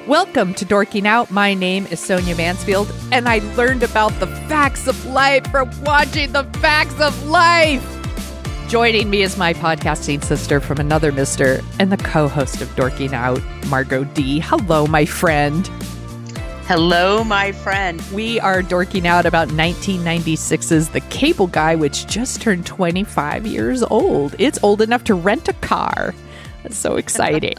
Welcome to Dorking Out. My name is Sonia Mansfield, and I learned about the facts of life from watching The Facts of Life. Joining me is my podcasting sister from another mister and the co-host of Dorking Out, Margo D. Hello, my friend. Hello, my friend. We are dorking out about 1996's The Cable Guy, which just turned 25 years old. It's old enough to rent a car. That's so exciting.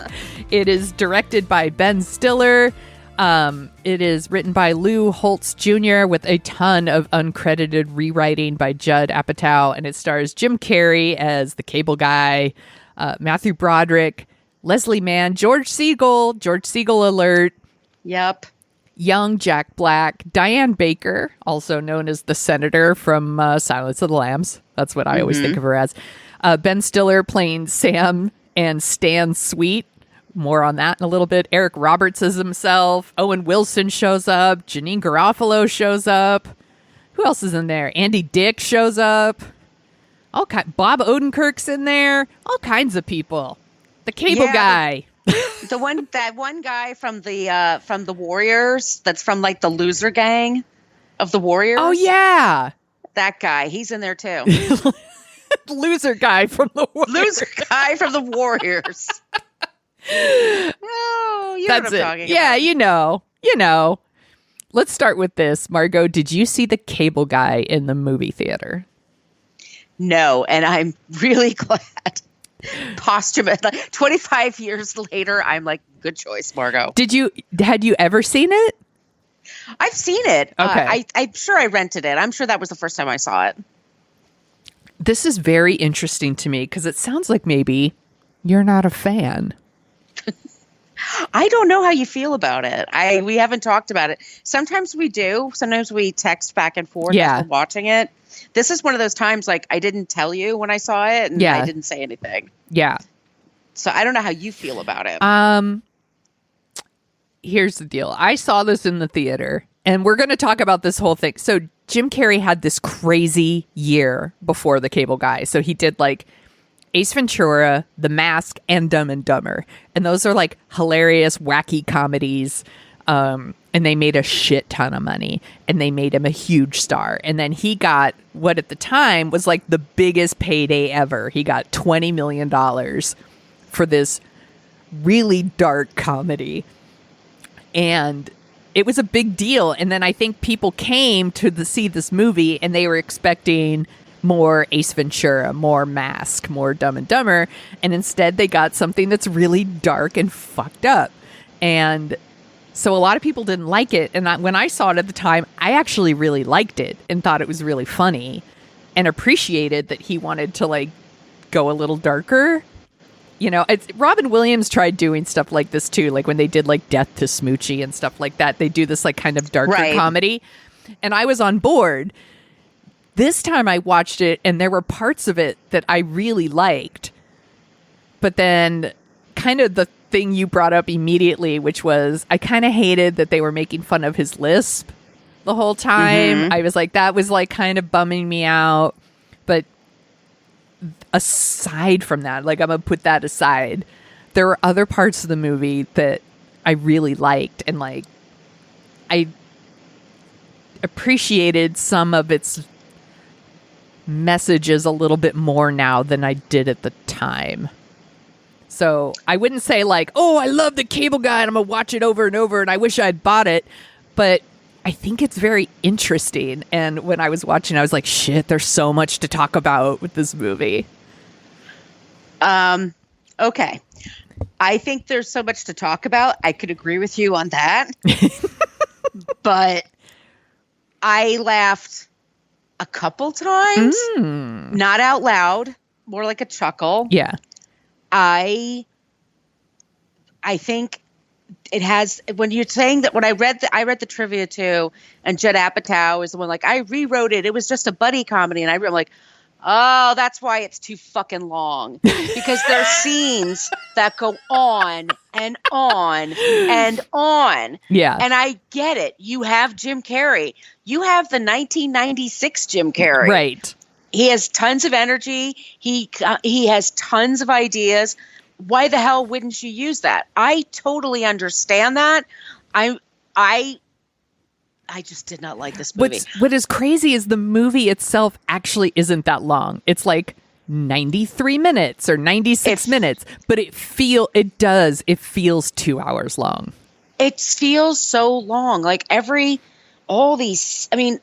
It is directed by Ben Stiller. It is written by Lou Holtz Jr. with a ton of uncredited rewriting by Judd Apatow. And it stars Jim Carrey as the Cable Guy, Matthew Broderick, Leslie Mann, George Segal alert. Yep. Young Jack Black, Diane Baker, also known as the Senator from Silence of the Lambs. That's what I always think of her as. Ben Stiller playing Sam and Stan Sweet. More on that in a little bit. Eric Roberts as himself. Owen Wilson shows up. Janine Garofalo shows up. Who else is in there? Andy Dick shows up. Bob Odenkirk's in there. All kinds of people. The Cable Guy. That one guy from the Warriors, that's from like the loser gang of the Warriors. Oh yeah. That guy, he's in there too. Loser guy from the Warriors. Loser guy from the Warriors. Oh, you know what I'm talking about. Yeah, you know. Let's start with this. Margo, did you see The Cable Guy in the movie theater? No, and I'm really glad. Posthumous, 25 years later, I'm like, good choice, Margo. Had you ever seen it? I've seen it. Okay. I'm sure I rented it. I'm sure that was the first time I saw it. This is very interesting to me because it sounds like maybe you're not a fan. I don't know how you feel about it. We haven't talked about it. Sometimes we do. Sometimes we text back and forth as we're watching it. This is one of those times like I didn't tell you when I saw it and I didn't say anything. Yeah. So I don't know how you feel about it. Here's the deal. I saw this in the theater and we're going to talk about this whole thing. So Jim Carrey had this crazy year before The Cable Guy. So he did like Ace Ventura, The Mask, and Dumb and Dumber. And those are like hilarious, wacky comedies. And they made a shit ton of money. And they made him a huge star. And then he got what at the time was like the biggest payday ever. He got $20 million for this really dark comedy. And it was a big deal. And then I think people came to see this movie and they were expecting more Ace Ventura, more Mask, more Dumb and Dumber. And instead they got something that's really dark and fucked up. And so a lot of people didn't like it. And when I saw it at the time, I actually really liked it and thought it was really funny and appreciated that he wanted to like go a little darker. You know, Robin Williams tried doing stuff like this too. Like when they did like Death to Smoochie and stuff like that, they do this like kind of darker comedy. And I was on board. This time I watched it and there were parts of it that I really liked. But then kind of the thing you brought up immediately, which was I kind of hated that they were making fun of his lisp the whole time. I was like, that was like kind of bumming me out. But aside from that, like I'm going to put that aside, there were other parts of the movie that I really liked. And like, I appreciated some of its messages a little bit more now than I did at the time. So I wouldn't say like, oh, I love The Cable Guy and I'm going to watch it over and over and I wish I'd bought it. But I think it's very interesting. And when I was watching, I was like, shit, there's so much to talk about with this movie. Okay. I think there's so much to talk about. I could agree with you on that. But I laughed a couple times. Not out loud. More like a chuckle. Yeah. I think it has, when you're saying that, when I read the trivia too, and Judd Apatow is the one like, I rewrote it. It was just a buddy comedy. And I'm like, oh, that's why it's too fucking long. Because there's scenes that go on and on and on. Yeah. And I get it. You have Jim Carrey. You have the 1996 Jim Carrey. Right. He has tons of energy. He has tons of ideas. why the hell wouldn't you use that? I totally understand that. I just did not like this movie. What is crazy is the movie itself actually isn't that long. It's like 93 minutes or 96 minutes, but it feels 2 hours long. It feels so long. Like all these, I mean,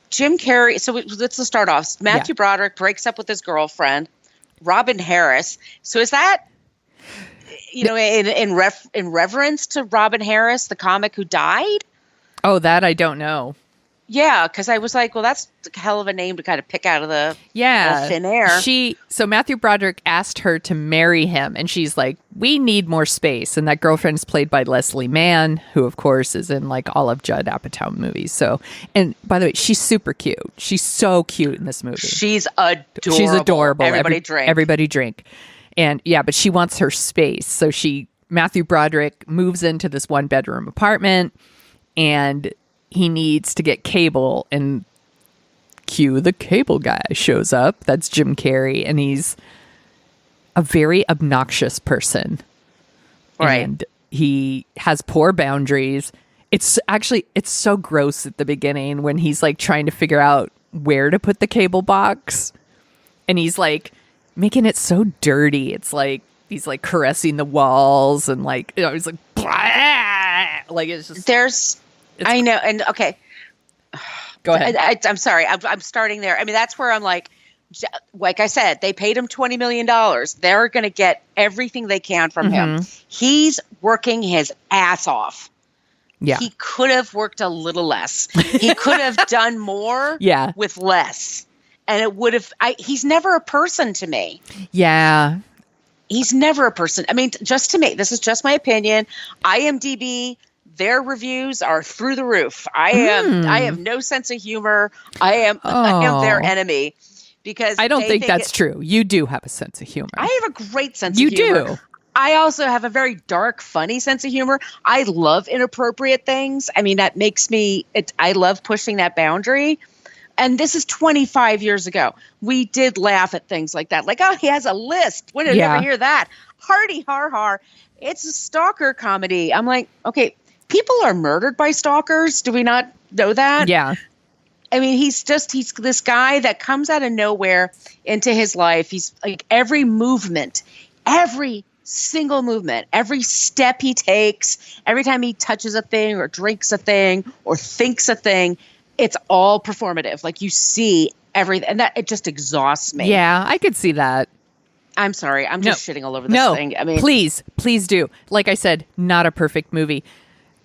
Jim Carrey. So let's start off. Matthew Broderick breaks up with his girlfriend, Robin Harris. So is that, in reverence to Robin Harris, the comic who died? Oh, that I don't know. Yeah, because I was like, well, that's a hell of a name to kind of pick out of the thin air. So Matthew Broderick asked her to marry him, and she's like, we need more space. And that girlfriend is played by Leslie Mann, who, of course, is in like all of Judd Apatow movies. So, and by the way, she's super cute. She's so cute in this movie. She's adorable. Everybody drink. And yeah, but she wants her space. So Matthew Broderick moves into this 1-bedroom apartment, and he needs to get cable, and cue the cable guy shows up. That's Jim Carrey, and he's a very obnoxious person. Right. And he has poor boundaries. It's so gross at the beginning when he's like trying to figure out where to put the cable box, and he's like making it so dirty. It's like he's like caressing the walls, and like he's like, blah! Like it's just I know. And okay, go ahead. I'm sorry. I'm starting there. I mean, that's where I'm like I said, they paid him $20 million. They're going to get everything they can from him. He's working his ass off. Yeah. He could have worked a little less. He could have done more with less. And it would have, he's never a person to me. Yeah. He's never a person. I mean, just to me, this is just my opinion. IMDb, their reviews are through the roof. I have no sense of humor. I am their enemy because I don't think that's true. You do have a sense of humor. I have a great sense of humor. You do. I also have a very dark, funny sense of humor. I love inappropriate things. I mean, that makes me, I love pushing that boundary. And this is 25 years ago. We did laugh at things like that. Like, oh, he has a lisp. When did you ever hear that? Hardy har har. It's a stalker comedy. I'm like, okay, people are murdered by stalkers. Do we not know that? Yeah. I mean, he's this guy that comes out of nowhere into his life. He's like every single movement, every step he takes, every time he touches a thing or drinks a thing or thinks a thing, it's all performative. Like you see everything, and that it just exhausts me. Yeah, I could see that. I'm sorry. I'm just shitting all over this thing. I mean, please do. Like I said, not a perfect movie.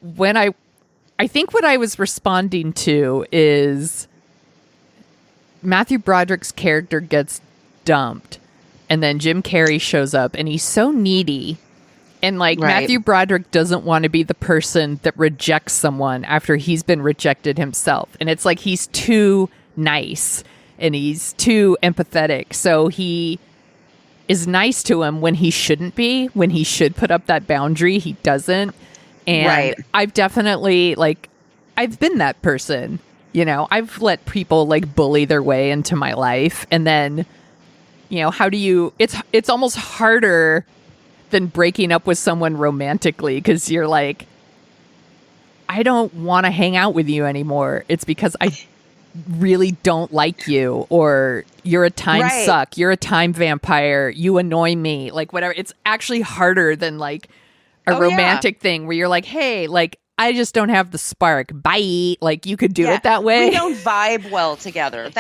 When I think what I was responding to is Matthew Broderick's character gets dumped, and then Jim Carrey shows up, and he's so needy. And like Matthew Broderick doesn't want to be the person that rejects someone after he's been rejected himself. And it's like he's too nice and he's too empathetic. So he is nice to him when he shouldn't be, when he should put up that boundary, he doesn't. And I've definitely I've been that person, I've let people like bully their way into my life. And then, how do you, it's almost harder than breaking up with someone romantically, because you're like, I don't want to hang out with you anymore. It's because I really don't like you, or you're a time suck, you're a time vampire, you annoy me, like whatever. It's actually harder than like a romantic thing where you're like, hey, like I just don't have the spark. Bye. Like you could do it that way. We don't vibe well together.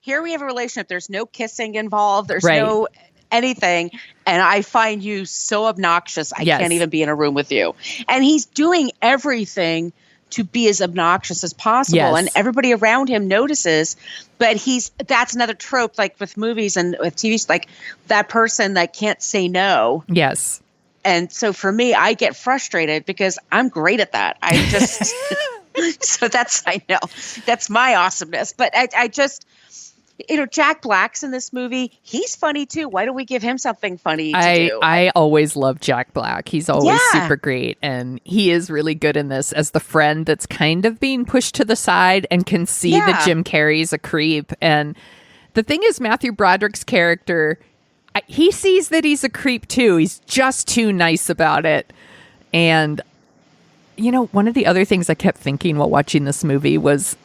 Here we have a relationship. There's no kissing involved. There's no anything, and I find you so obnoxious I can't even be in a room with you. And he's doing everything to be as obnoxious as possible, and everybody around him notices. But that's another trope, like with movies and with TV, like that person that can't say no. Yes. And so for me, I get frustrated because I'm great at that. I just so that's my awesomeness. But I just. Jack Black's in this movie. He's funny too. Why don't we give him something funny to do? I always love Jack Black. He's always super great. And he is really good in this as the friend that's kind of being pushed to the side and can see that Jim Carrey's a creep. And the thing is, Matthew Broderick's character, he sees that he's a creep too. He's just too nice about it. And, you know, one of the other things I kept thinking while watching this movie was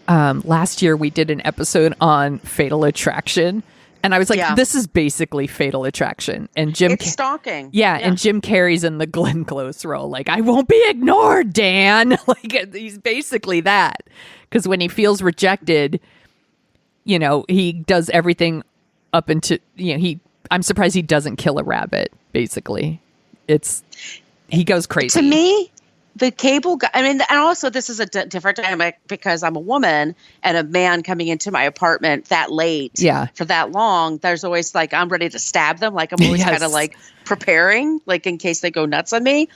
last year we did an episode on Fatal Attraction. And I was like, this is basically Fatal Attraction. And it's stalking. Yeah, and Jim Carrey's in the Glenn Close role. Like, I won't be ignored, Dan. Like, he's basically that. Because when he feels rejected, you know, he does everything up into, you know, I'm surprised he doesn't kill a rabbit, basically. He goes crazy. To me, the cable guy, I mean, and also this is a different dynamic because I'm a woman and a man coming into my apartment that late for that long. There's always like, I'm ready to stab them. Like, I'm always kind of like preparing, like in case they go nuts on me.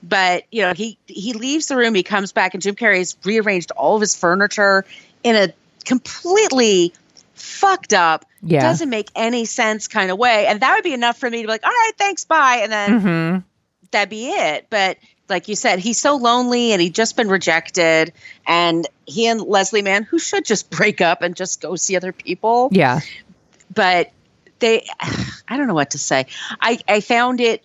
But, you know, he leaves the room. He comes back and Jim Carrey's rearranged all of his furniture in a completely fucked up, doesn't make any sense kind of way. And that would be enough for me to be like, all right, thanks, bye. And then that'd be it. But like you said, he's so lonely and he'd just been rejected. And he and Leslie Mann, who should just break up and just go see other people. Yeah. But I don't know what to say. I found it.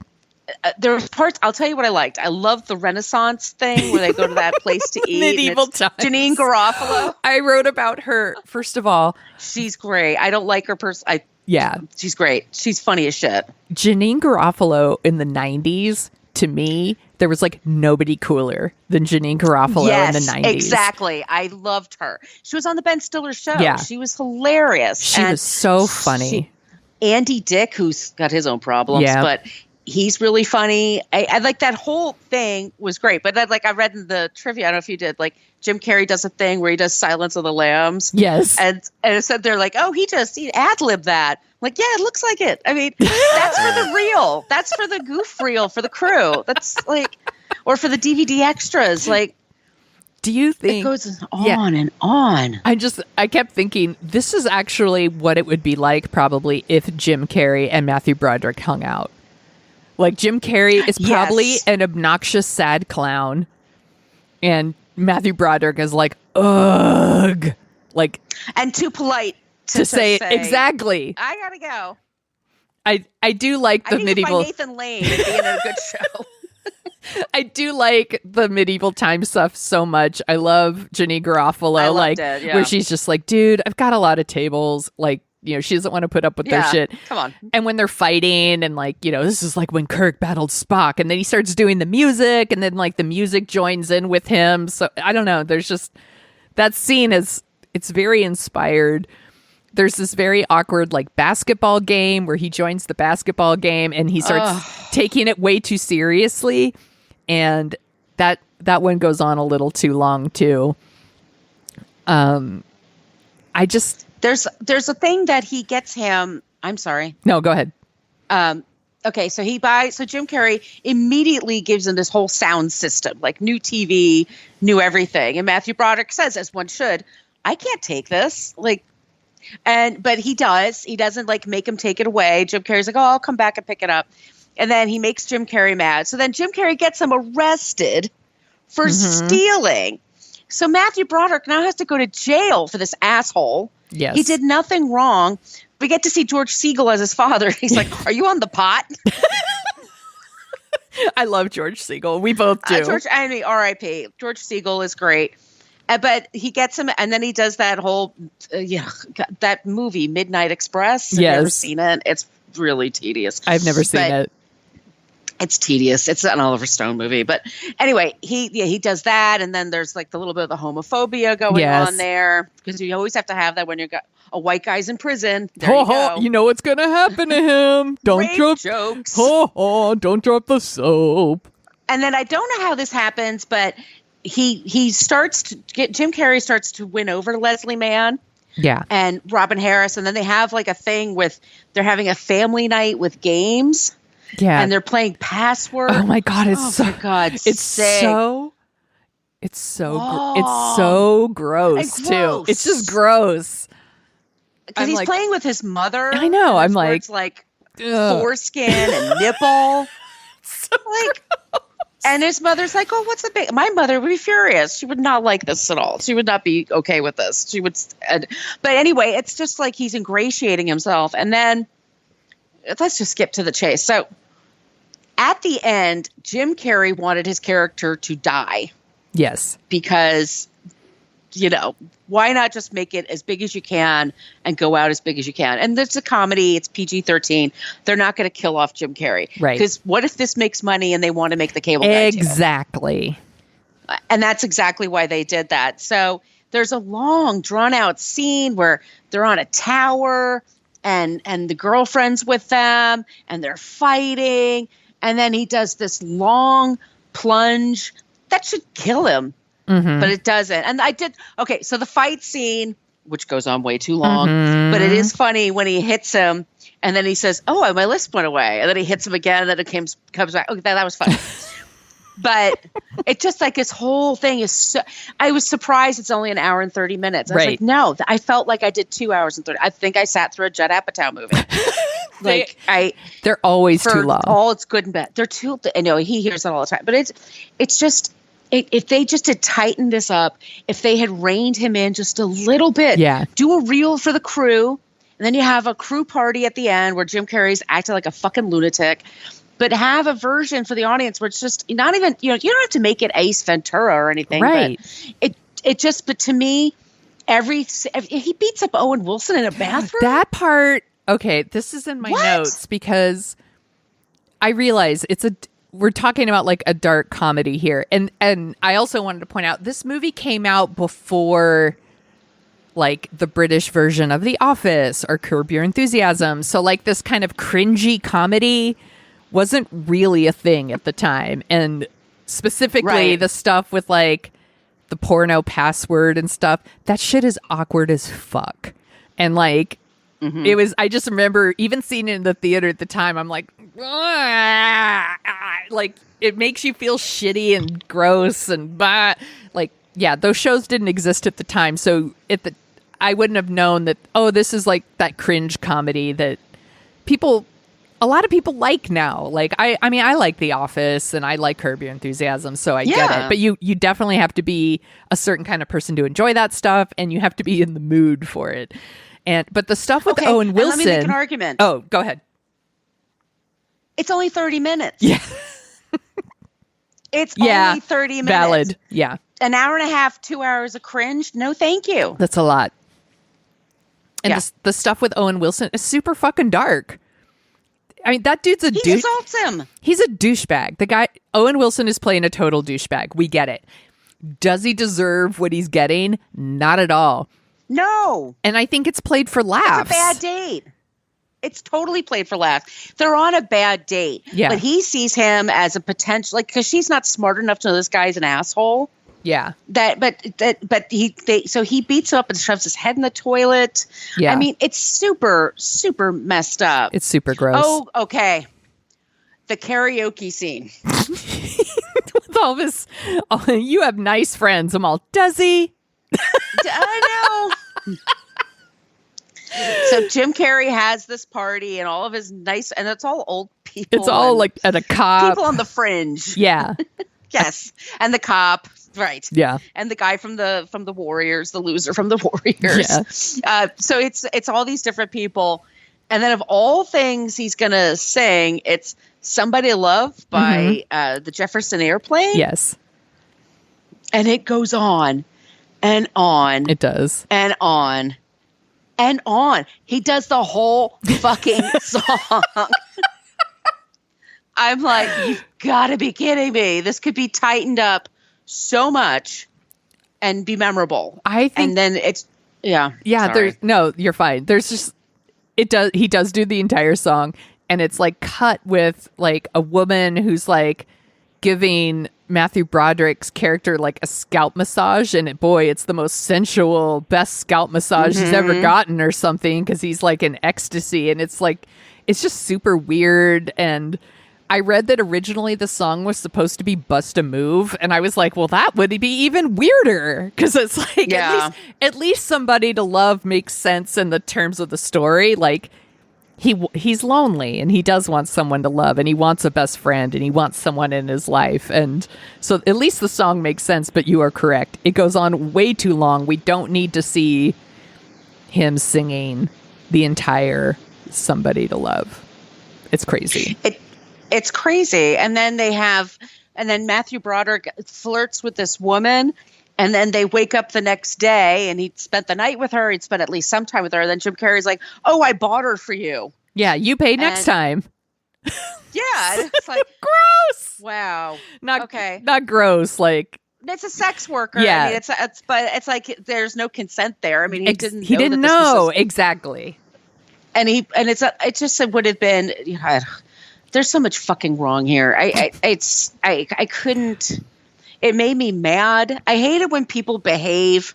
There were parts, I'll tell you what I liked. I loved the Renaissance thing where they go to that place to eat. Medieval times. Janine Garofalo. I wrote about her, first of all. She's great. I don't like her she's great. She's funny as shit. Janine Garofalo in the 90s, to me, there was like nobody cooler than Janine Garofalo in the 90s. Exactly. I loved her. She was on the Ben Stiller show. Yeah. She was hilarious. She was so funny. Andy Dick, who's got his own problems, but he's really funny. I like that whole thing was great. But then, like I read in the trivia, I don't know if you did, like Jim Carrey does a thing where he does Silence of the Lambs. Yes. And it said they're like, oh, he ad-libbed that. I'm like, yeah, it looks like it. I mean, that's for the reel. That's for the goof reel for the crew. That's like, or for the DVD extras. Like, do you think it goes on and on? I kept thinking this is actually what it would be like probably if Jim Carrey and Matthew Broderick hung out. Like Jim Carrey is probably an obnoxious, sad clown. And Matthew Broderick is like, ugh. Like, and too polite to say exactly. I gotta go. I do like the medieval. I need to find Nathan Lane and be in a good show. I do like the medieval time stuff so much. I love Janine Garofalo, where she's just like, dude, I've got a lot of tables. Like, you know, she doesn't want to put up with their shit. Come on. And when they're fighting and like, you know, this is like when Kirk battled Spock and then he starts doing the music and then like the music joins in with him. So I don't know. There's just that scene it's very inspired. There's this very awkward like basketball game where he joins the basketball game and he starts taking it way too seriously. And that one goes on a little too long too. There's a thing that he gets him. I'm sorry. No, go ahead. Okay, so Jim Carrey immediately gives him this whole sound system, like new TV, new everything. And Matthew Broderick says, as one should, I can't take this. But he does. He doesn't like make him take it away. Jim Carrey's like, oh, I'll come back and pick it up. And then he makes Jim Carrey mad. So then Jim Carrey gets him arrested for stealing. So Matthew Broderick now has to go to jail for this asshole. Yes. He did nothing wrong. We get to see George Segal as his father. He's like, are you on the pot? I love George Segal. We both do. R.I.P. George Segal is great. But he gets him, and then he does that whole, that movie, Midnight Express. Have you ever seen it? It's really tedious. I've never seen it. It's tedious. It's an Oliver Stone movie. But anyway, he does that. And then there's like the little bit of the homophobia going on there. Because you always have to have that when you've got a white guy's in prison. There you go. You know what's going to happen to him. Don't drop jokes. Don't drop the soap. And then I don't know how this happens, but Jim Carrey starts to win over Leslie Mann. Yeah. And Robin Harris. And then they have like a thing they're having a family night with games. Yeah. And they're playing Password. Oh my God. It's so gross too. It's just gross. Because he's playing with his mother. I know. I'm like, it's like foreskin and nipple. And his mother's like, oh, what's the big? My mother would be furious. She would not like this at all. She would not be okay with this. She would. But anyway, it's just like he's ingratiating himself. And then let's just skip to the chase. So at the end, Jim Carrey wanted his character to die. Yes. Because, why not just make it as big as you can and go out as big as you can? And it's a comedy. It's PG-13. They're not going to kill off Jim Carrey. Right. Because what if this makes money and they want to make the Cable Guy too? Exactly. And that's exactly why they did that. So there's a long, drawn-out scene where they're on a tower and the girlfriend's with them and they're fighting. And then he does this long plunge that should kill him. Mm-hmm. But it doesn't. And so the fight scene, which goes on way too long, but it is funny when he hits him and then he says, "Oh, my lisp went away." And then he hits him again and then it comes back. Okay, that was funny. But it's just like this whole thing is so, I was surprised it's only an hour and 30 minutes. I was like, no, I felt like I did 2 hours and 30. I think I sat through a Judd Apatow movie. They're always too long. All it's good and bad. They're too, I know he hears that all the time, but it's just, if they just had tightened this up, if they had reined him in just a little bit, do a reel for the crew, and then you have a crew party at the end where Jim Carrey's acting like a fucking lunatic, but have a version for the audience where it's just not even, you don't have to make it Ace Ventura or anything. Right. But to me, he beats up Owen Wilson in a bathroom. That part, okay, this is in my notes because I realize we're talking about like a dark comedy here. And I also wanted to point out this movie came out before like the British version of The Office or Curb Your Enthusiasm. So like this kind of cringy comedy wasn't really a thing at the time. And specifically the stuff with like the porno password and stuff, that shit is awkward as fuck. And like, it was, I just remember even seeing it in the theater at the time, I'm like, like it makes you feel shitty and gross and like, yeah, those shows didn't exist at the time. So I wouldn't have known that, this is like that cringe comedy that a lot of people like now. Like, I mean, I like The Office and I like Curb Your Enthusiasm, so I get it. But you definitely have to be a certain kind of person to enjoy that stuff, and you have to be in the mood for it. But the stuff with Owen Wilson. Let me make an argument. Oh, go ahead. It's only 30 minutes. Yeah. It's only 30 minutes. Valid. Yeah. An hour and a half, 2 hours of cringe. No, thank you. That's a lot. And the stuff with Owen Wilson is super fucking dark. I mean, that dude's a douche. He assaults him. He's a douchebag. The guy, Owen Wilson, is playing a total douchebag. We get it. Does he deserve what he's getting? Not at all. No. And I think it's played for laughs. It's a bad date. It's totally played for laughs. They're on a bad date. Yeah. But he sees him as a potential, like, because she's not smart enough to know this guy's an asshole. Yeah. So he beats him up and shoves his head in the toilet. Yeah. I mean, it's super, super messed up. It's super gross. Oh, okay. The karaoke scene. With all this, you have nice friends. I'm all, does he? I know. So Jim Carrey has this party and all of his nice, and it's all old people. It's all like at a cop. People on the fringe. Yeah. Yes. And the cop. Right. Yeah. And the guy from the Warriors, the loser from the Warriors. Yeah. So it's all these different people. And then of all things he's going to sing, it's Somebody to Love by the Jefferson Airplane. Yes. And it goes on and on. It does. And on and on. He does the whole fucking song. I'm like, you've got to be kidding me. This could be tightened up so much and be memorable. I think, and then it's yeah. There's no, you're fine. There's just he does do the entire song, and it's like cut with like a woman who's like giving Matthew Broderick's character like a scalp massage, and it's the most sensual, best scalp massage he's ever gotten or something, because he's like in ecstasy, and it's just super weird. And I read that originally the song was supposed to be Bust a Move, and I was like, well, that would be even weirder, because it's like at least Somebody to Love makes sense in the terms of the story. Like he's lonely and he does want someone to love, and he wants a best friend, and he wants someone in his life, and so at least the song makes sense. But you are correct, it goes on way too long. We don't need to see him singing the entire Somebody to Love. It's crazy. It's crazy. And then Matthew Broderick flirts with this woman. And then they wake up the next day and he'd spent the night with her. He'd spent at least some time with her. And then Jim Carrey's like, oh, I bought her for you. Yeah, you pay next time. Yeah. It's like, gross. Wow. Not gross. Like, it's a sex worker. Yeah. I mean, but it's like there's no consent there. I mean, he didn't know. Exactly. And it just would have been, there's so much fucking wrong here. I couldn't. It made me mad. I hate it when people behave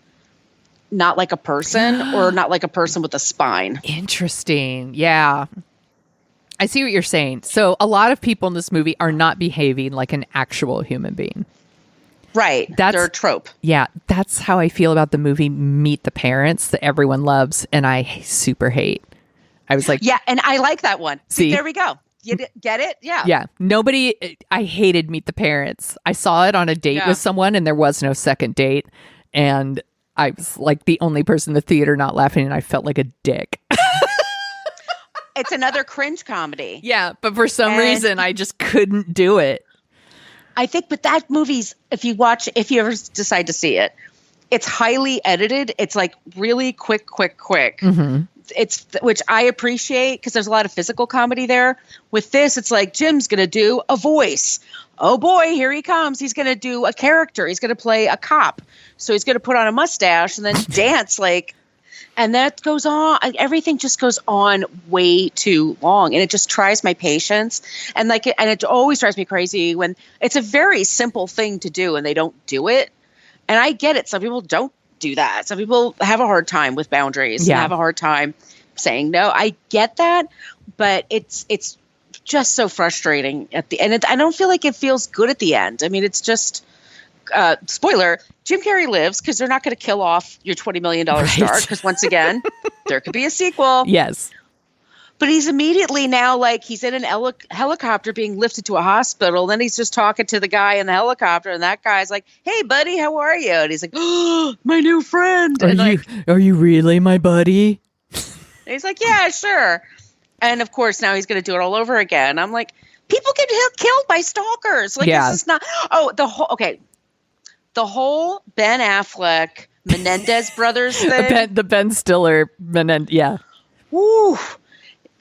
not like a person or not like a person with a spine. Interesting. Yeah. I see what you're saying. So a lot of people in this movie are not behaving like an actual human being. Right. They're a trope. Yeah. That's how I feel about the movie Meet the Parents that everyone loves and I super hate. I was like... Yeah, and I like that one. See? There we go. You get it? Yeah. Yeah. I hated Meet the Parents. I saw it on a date with someone and there was no second date. And I was like the only person in the theater not laughing and I felt like a dick. It's another cringe comedy. Yeah. But for some reason, I just couldn't do it. I think, but that movie's, if you ever decide to see it, it's highly edited. It's like really quick. Mm-hmm. Which I appreciate because there's a lot of physical comedy there. With this, it's like Jim's going to do a voice. Oh boy, here he comes. He's going to do a character. He's going to play a cop. So he's going to put on a mustache and then dance and that goes on. Everything just goes on way too long and it just tries my patience. And it always drives me crazy when it's a very simple thing to do and they don't do it. And I get it. Some people don't do that. Some people have a hard time with boundaries and have a hard time saying no. I get that, but it's just so frustrating at the end. I don't feel like it feels good at the end. I mean, it's just spoiler, Jim Carrey lives because they're not going to kill off your $20 million star because once again, there could be a sequel. Yes. But he's immediately now he's in an helicopter being lifted to a hospital. Then he's just talking to the guy in the helicopter. And that guy's like, hey, buddy, how are you? And he's like, oh, my new friend. Are you really my buddy? And he's like, yeah, sure. And of course, now he's going to do it all over again. I'm like, people get killed by stalkers. This is not. Oh, the whole Ben Affleck, Menendez brothers thing. the Ben Stiller, Menendez. Yeah. Woo.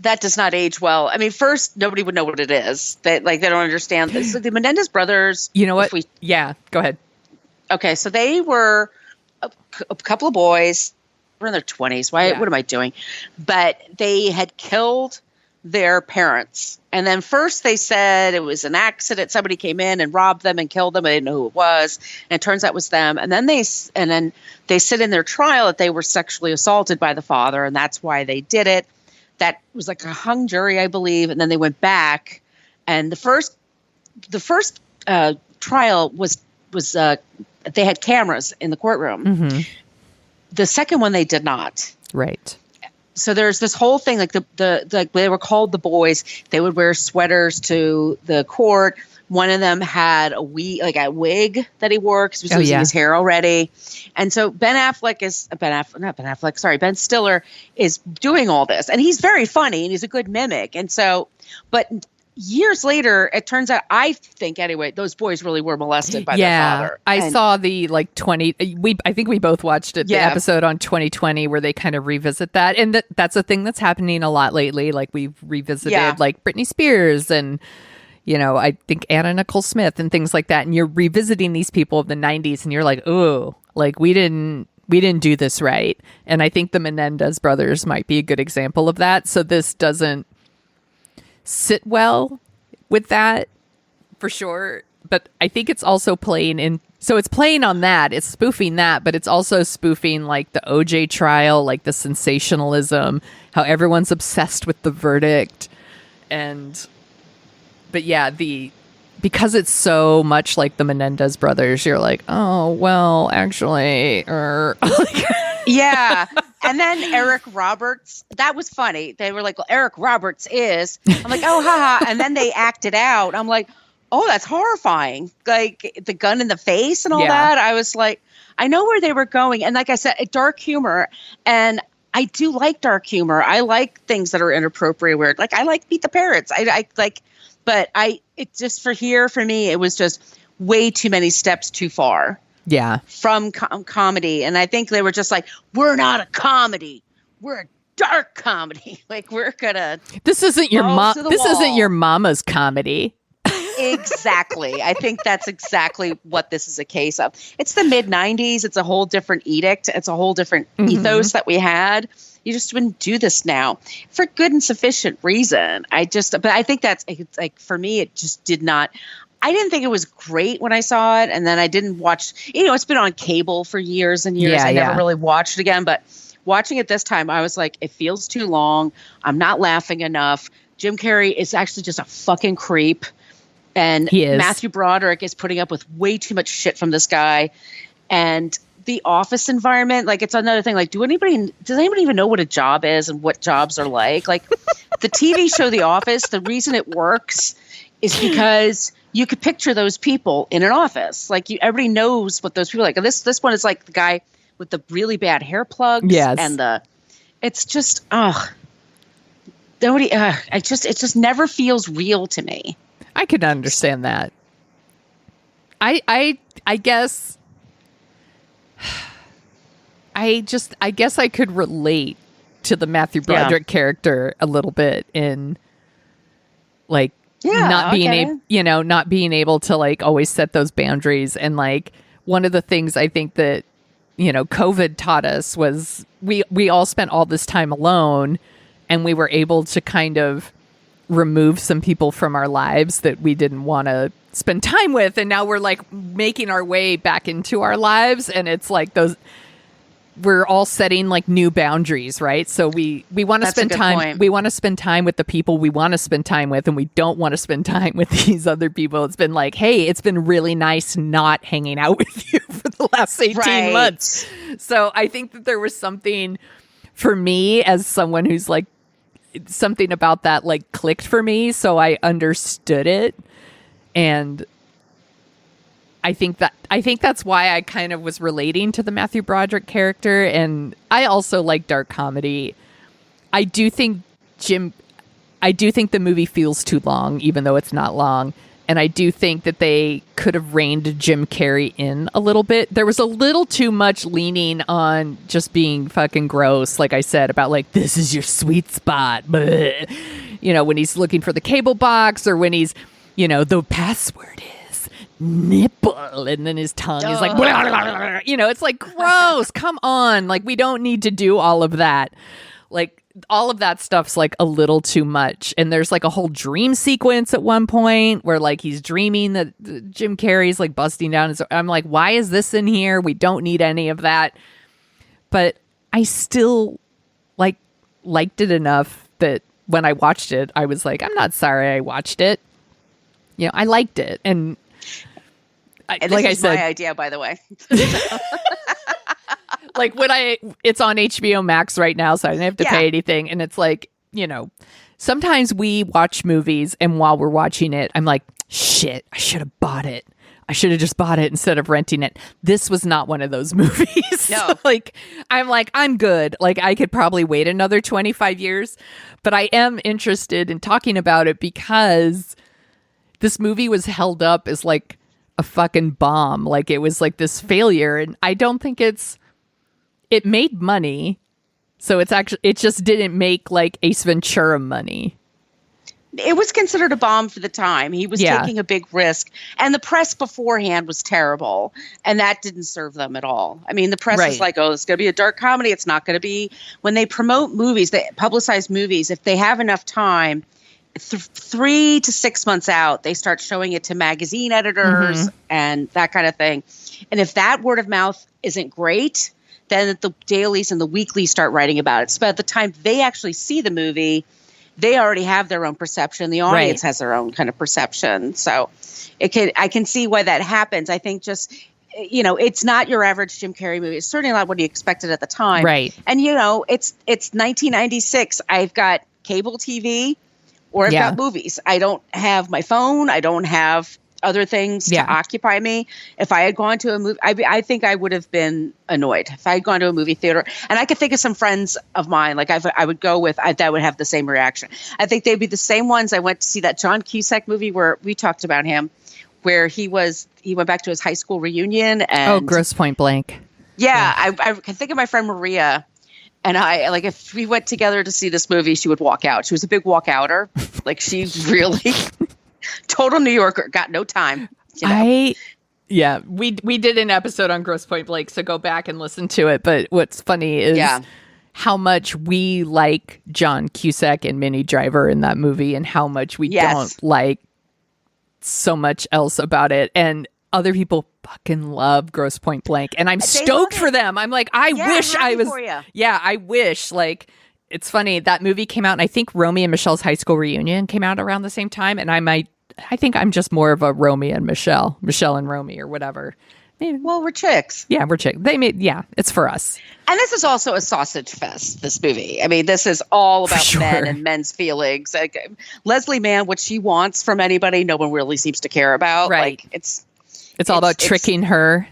That does not age well. I mean, first, nobody would know what it is. They don't understand this. The Menendez brothers. You know what? Go ahead. Okay, so they were a couple of boys. We're in their 20s. What am I doing? But they had killed their parents. And then first they said it was an accident. Somebody came in and robbed them and killed them. I didn't know who it was. And it turns out it was them. And then they said in their trial that they were sexually assaulted by the father. And that's why they did it. That was like a hung jury, I believe. And then they went back. And the first trial was they had cameras in the courtroom. Mm-hmm. The second one, they did not. Right. So there's this whole thing, they were called the boys. They would wear sweaters to the court. One of them had a wig that he wore because he was losing his hair already. And so Ben Stiller is doing all this. And he's very funny and he's a good mimic. And so, but years later, it turns out, I think anyway, those boys really were molested by their father. I saw the 20. I think we both watched it. The episode on 2020 where they kind of revisit that, and that's a thing that's happening a lot lately. Like we've revisited like Britney Spears and I think Anna Nicole Smith and things like that. And you're revisiting these people of the 90s, and you're like, ooh, like we didn't do this right. And I think the Menendez brothers might be a good example of that. So this doesn't sit well with that for sure, but I think it's also playing on that, it's spoofing that, but it's also spoofing like the OJ trial, like the sensationalism, how everyone's obsessed with the verdict. But yeah, because it's so much like the Menendez brothers, you're like, oh well, actually, yeah. And then Eric Roberts, that was funny. They were like, well, Eric Roberts is. I'm like, oh, haha. And then they acted out. I'm like, oh, that's horrifying. Like the gun in the face and all that. I was like, I know where they were going. And like I said, dark humor. And I do like dark humor. I like things that are inappropriate, weird. Like I like Meet the Parents. I like, but it just for me, it was just way too many steps too far. Yeah. From comedy. And I think they were just like, we're not a comedy. We're a dark comedy. Like we're gonna. This isn't your isn't your mama's comedy. Exactly. I think that's exactly what this is a case of. It's the mid 90s. It's a whole different edict. It's a whole different ethos that we had. You just wouldn't do this now for good and sufficient reason. But I think it's like, for me, it just did not. I didn't think it was great when I saw it. And then I didn't watch, it's been on cable for years and years. I never really watched it again, but watching it this time, I was like, it feels too long. I'm not laughing enough. Jim Carrey is actually just a fucking creep. And Matthew Broderick is putting up with way too much shit from this guy. And the office environment, like it's another thing. Like, does anybody even know what a job is and what jobs are like? Like the TV show The Office, the reason it works is because you could picture those people in an office. Like everybody knows what those people are like. And this one is like the guy with the really bad hair plugs. Yes. And it's just, it just never feels real to me. I can understand that. I guess I could relate to the Matthew Broderick character a little bit in like not being able to like always set those boundaries. And like one of the things I think that COVID taught us was we all spent all this time alone, and we were able to kind of remove some people from our lives that we didn't want to spend time with. And now we're like making our way back into our lives. And it's like we're all setting like new boundaries, right? So we want to spend time. Point. We want to spend time with the people we want to spend time with, and we don't want to spend time with these other people. It's been like, hey, it's been really nice not hanging out with you for the last 18 months. So I think that there was something for me as someone who's like, something about that like clicked for me, so I understood it. And I think that's why I kind of was relating to the Matthew Broderick character. And I also like dark comedy. I do think the movie feels too long, even though it's not long. And I do think that they could have reined Jim Carrey in a little bit. There was a little too much leaning on just being fucking gross, like I said, about like, this is your sweet spot. Bleh. When he's looking for the cable box, or when he's, the password is nipple, and then his tongue is like, blah, blah, blah. It's like, gross. Come on. Like, we don't need to do all of that. Like, all of that stuff's like a little too much. And there's like a whole dream sequence at one point where like he's dreaming that Jim Carrey's like busting down. I'm like, why is this in here? We don't need any of that. But I still liked it enough that when I watched it, I was like, I'm not sorry I watched it. I liked it. And like I said, my idea, by the way. Like it's on HBO Max right now, so I didn't have to pay anything. And it's like, sometimes we watch movies, and while we're watching it, I'm like, shit, I should have bought it. I should have just bought it instead of renting it. This was not one of those movies. No. I'm good. Like, I could probably wait another 25 years, but I am interested in talking about it because this movie was held up as like a fucking bomb. Like, it was like this failure, and I don't think it made money, so it just didn't make like Ace Ventura money. It was considered a bomb for the time. He was taking a big risk, and the press beforehand was terrible, and that didn't serve them at all. I mean, the press is like, oh, it's going to be a dark comedy. It's not going to be. When they promote movies, they publicize movies, if they have enough time, 3 to 6 months out, they start showing it to magazine editors and that kind of thing. And if that word of mouth isn't great, then the dailies and the weeklies start writing about it. So by the time they actually see the movie, they already have their own perception. The audience has their own kind of perception. So I can see why that happens. I think just, it's not your average Jim Carrey movie. It's certainly not what he expected at the time. Right. And, it's 1996. I've got cable TV or I've got movies. I don't have my phone. I don't have other things Yeah. to occupy me. If I had gone to a movie, I think I would have been annoyed if I had gone to a movie theater. And I could think of some friends of mine, like I would go with, that would have the same reaction. I think they'd be the same ones. I went to see that John Cusack movie where we talked about him, where he went back to his high school reunion. And Gross Point Blank. yeah. I can think of my friend Maria. And if we went together to see this movie, she would walk out. She was a big walk outer. Like, she really total New Yorker, got no time. You know? We did an episode on Gross Point Blank, so go back and listen to it. But what's funny is how much we like John Cusack and Minnie Driver in that movie, and how much we don't like so much else about it. And other people fucking love Gross Point Blank, and I'm stoked for them. I'm like, I wish I was. I wish. Like, it's funny, that movie came out, and I think Romy and Michelle's high school reunion came out around the same time, and I think I'm just more of a Romy and Michelle and Romy, or whatever. Well, we're chicks. Yeah, we're chicks. It's for us. And this is also a sausage fest, this movie. I mean, this is all about men and men's feelings. Like, Leslie Mann, what she wants from anybody, no one really seems to care about. Right. Like, it's all about tricking her.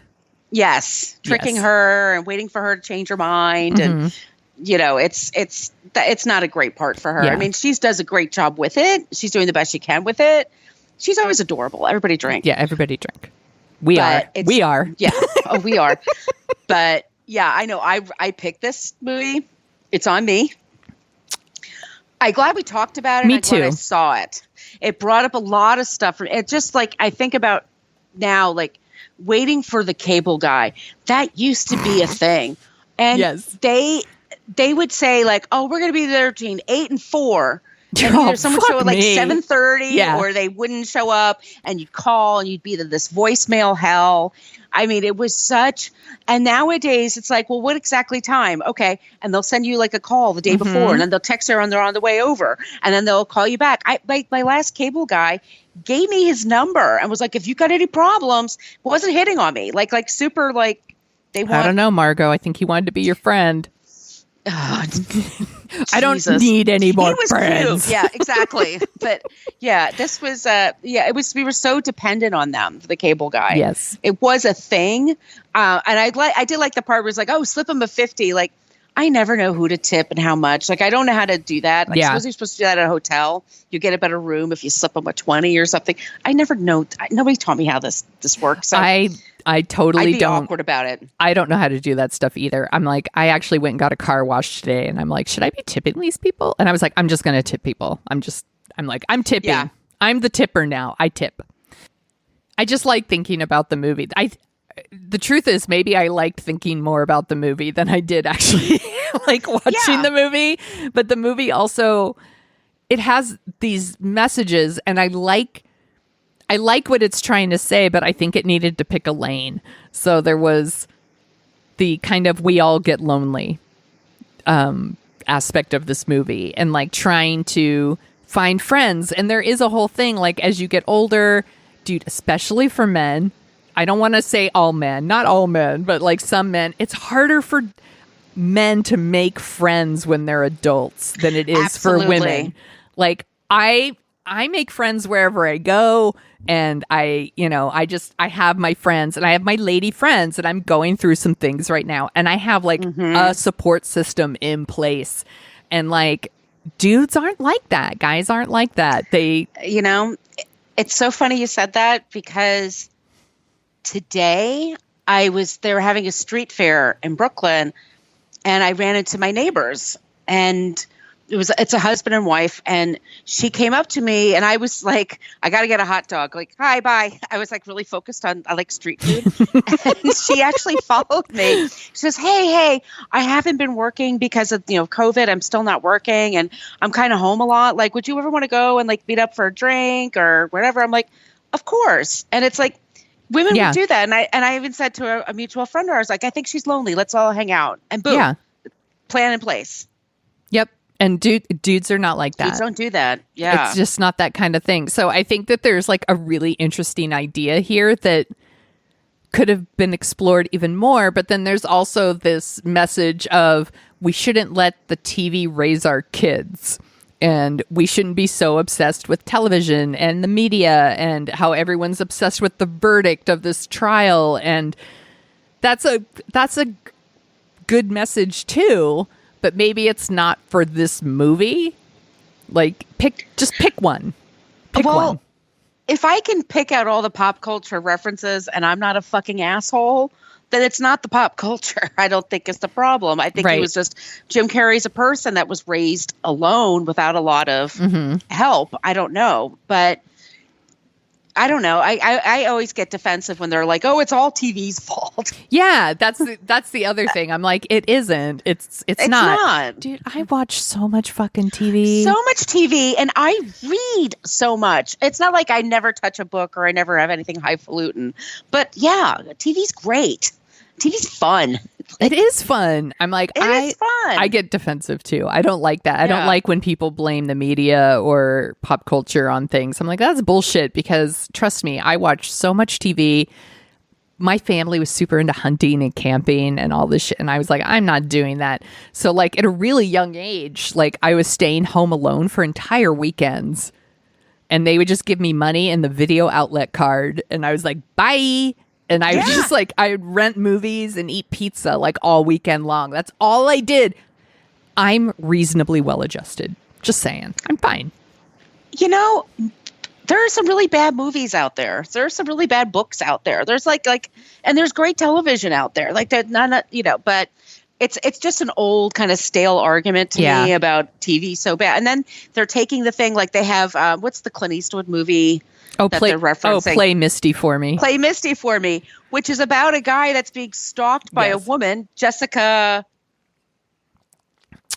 Yes. Tricking her and waiting for her to change her mind. Mm-hmm. And, it's not a great part for her. Yeah. I mean, she does a great job with it. She's doing the best she can with it. She's always adorable. Everybody drink. Yeah, everybody drink. We are. Yeah. Oh, we are. But yeah, I know. I picked this movie. It's on me. I'm glad we talked about it. Me too. Glad I saw it. It brought up a lot of stuff. It just, like, I think about now, like, waiting for the cable guy. That used to be a thing. And they would say, like, oh, we're going to be there between 8 and 4. And either someone would show up at like 7:30 or they wouldn't show up, and you'd call and you'd be in this voicemail hell. I mean, it was such, and nowadays it's like, well, what exactly time? Okay. And they'll send you like a call the day before, and then they'll text her and they're on the way over, and then they'll call you back. My last cable guy gave me his number and was like, if you got any problems, wasn't hitting on me. Like super, like, I don't know, Margo. I think he wanted to be your friend. Oh, I don't need any more friends. Cute. Yeah, exactly. But yeah, this was it was, we were so dependent on them, the cable guy. Yes. It was a thing. And I did like the part where it's like, oh, slip him a 50. Like, I never know who to tip and how much. Like, I don't know how to do that. Like, suppose you're supposed to do that at a hotel. You get a better room if you slip them a 20 or something. I never know. Nobody taught me how this works. So I totally I'd be awkward about it. I don't know how to do that stuff either. I'm like, I actually went and got a car wash today, and I'm like, should I be tipping these people? And I was like, I'm just going to tip people. I'm tipping. Yeah. I'm the tipper now. I tip. I just like thinking about the movie. The truth is, maybe I liked thinking more about the movie than I did actually like watching the movie. But the movie also, it has these messages, and I like what it's trying to say, but I think it needed to pick a lane. So there was the kind of we all get lonely aspect of this movie, and like trying to find friends. And there is a whole thing, like, as you get older, dude, especially for men, I don't want to say all men, not all men, but like some men, it's harder for men to make friends when they're adults than it is for women. Like, I make friends wherever I go, and I have my friends, and I have my lady friends, and I'm going through some things right now, and I have like a support system in place. And like, dudes aren't like that. Guys aren't like that. It's so funny you said that, because today they were having a street fair in Brooklyn, and I ran into my neighbors, and it's a husband and wife, and she came up to me, and I was like, I got to get a hot dog. Like, hi, bye. I was like really focused on, I like street food. And she actually followed me. She says, hey, I haven't been working because of, COVID. I'm still not working, and I'm kind of home a lot. Like, would you ever want to go and like meet up for a drink or whatever? I'm like, of course. And it's like, women would do that. And I even said to a mutual friend of ours, like, I think she's lonely. Let's all hang out. And boom, plan in place. Yep. And dudes are not like that. Dudes don't do that. Yeah. It's just not that kind of thing. So I think that there's like a really interesting idea here that could have been explored even more. But then there's also this message of we shouldn't let the TV raise our kids. and we shouldn't be so obsessed with television and the media and how everyone's obsessed with the verdict of this trial. And that's a good message too, but maybe it's not for this movie. Like, just pick one. Pick one. If I can pick out all the pop culture references and I'm not a fucking asshole, then it's not the pop culture. I don't think it's the problem. I think he was just, Jim Carrey's a person that was raised alone without a lot of help. I don't know. But I don't know. I always get defensive when they're like, "Oh, it's all TV's fault." Yeah, that's the other thing. I'm like, it isn't. It's not. Dude, I watch so much fucking TV. So much TV, and I read so much. It's not like I never touch a book or I never have anything highfalutin. But yeah, TV's great. TV's fun. It is fun. I'm like, it is fun. I get defensive too. I don't like that. I don't like when people blame the media or pop culture on things. I'm like, that's bullshit, because trust me, I watch so much TV. My family was super into hunting and camping and all this shit. And I was like, I'm not doing that. So like at a really young age, like I was staying home alone for entire weekends, and they would just give me money and the video outlet card. And I was like, bye. And I was just like, I would rent movies and eat pizza like all weekend long. That's all I did. I'm reasonably well adjusted. Just saying. I'm fine. You know, there are some really bad movies out there. There are some really bad books out there. There's like, and there's great television out there. Like that, not, you know, but it's just an old kind of stale argument to me about TV so bad. And then they're taking the thing, like they have, what's the Clint Eastwood movie? Play Misty for Me. Play Misty for Me, which is about a guy that's being stalked by a woman, Jessica.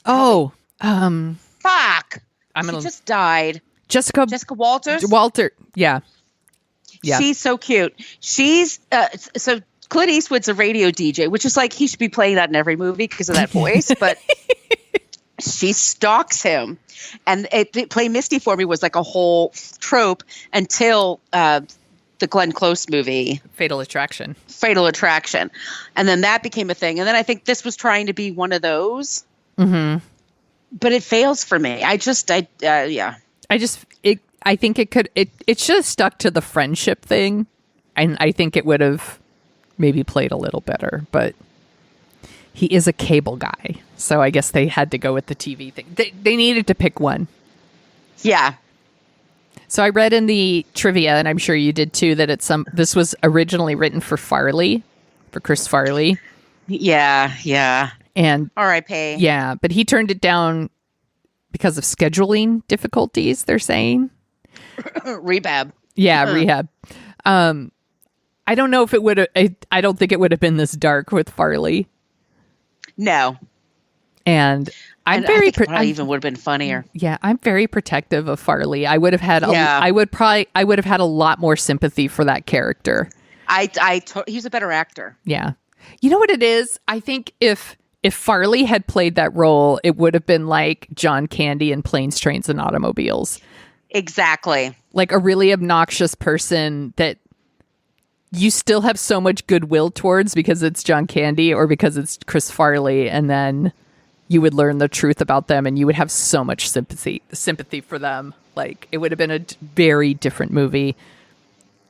Oh, fuck! She just died. Jessica Walters. Yeah. She's so cute. She's so Clint Eastwood's a radio DJ, which is like he should be playing that in every movie because of that voice, but. She stalks him, and Play Misty for Me was like a whole trope until the Glenn Close movie, Fatal Attraction, and then that became a thing. And then I think this was trying to be one of those, but it fails for me. I think it should have stuck to the friendship thing, and I think it would have maybe played a little better, but. He is a cable guy, so I guess they had to go with the TV thing. They needed to pick one. Yeah. So I read in the trivia, and I'm sure you did too, that this was originally written for Chris Farley. Yeah. And R.I.P. Yeah, but he turned it down because of scheduling difficulties, they're saying. Rehab. Yeah, rehab. I don't know if it would have. I don't think it would have been this dark with Farley. No. And I think it probably even would have been funnier. Yeah, I'm very protective of Farley. I would have had I would have had a lot more sympathy for that character. He's a better actor. Yeah. You know what it is? I think if Farley had played that role, it would have been like John Candy in Planes, Trains, and Automobiles. Exactly. Like a really obnoxious person that you still have so much goodwill towards because it's John Candy or because it's Chris Farley, and then you would learn the truth about them and you would have so much sympathy for them. Like it would have been a very different movie.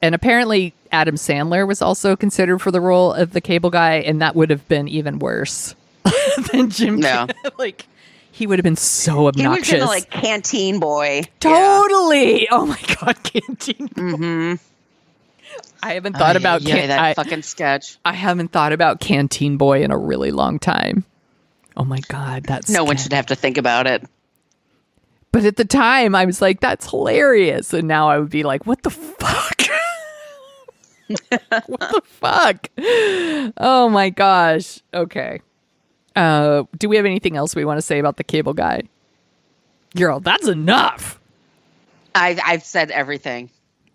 And apparently Adam Sandler was also considered for the role of the cable guy, and that would have been even worse than Jim Carrey. Like he would have been so obnoxious. He was like Canteen Boy. Totally. Yeah. Oh my God, Canteen Boy. Mm-hmm. I haven't thought about that fucking sketch. I haven't thought about Canteen Boy in a really long time. Oh my God, that's no one should have to think about it. But at the time, I was like, "That's hilarious," and now I would be like, "What the fuck? What the fuck?" Oh my gosh. Okay. Do we have anything else we want to say about the cable guy? Girl, that's enough. I've said everything.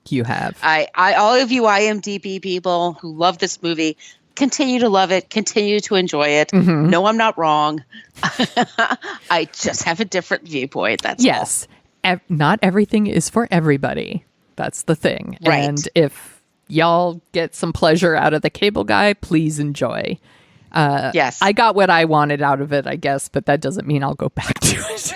You have. All of you IMDb people who love this movie, continue to love it, continue to enjoy it. Mm-hmm. No, I'm not wrong. I just have a different viewpoint. That's all. Not everything is for everybody. That's the thing. Right. And if y'all get some pleasure out of the cable guy, please enjoy. Yes. I got what I wanted out of it, I guess, but that doesn't mean I'll go back to it.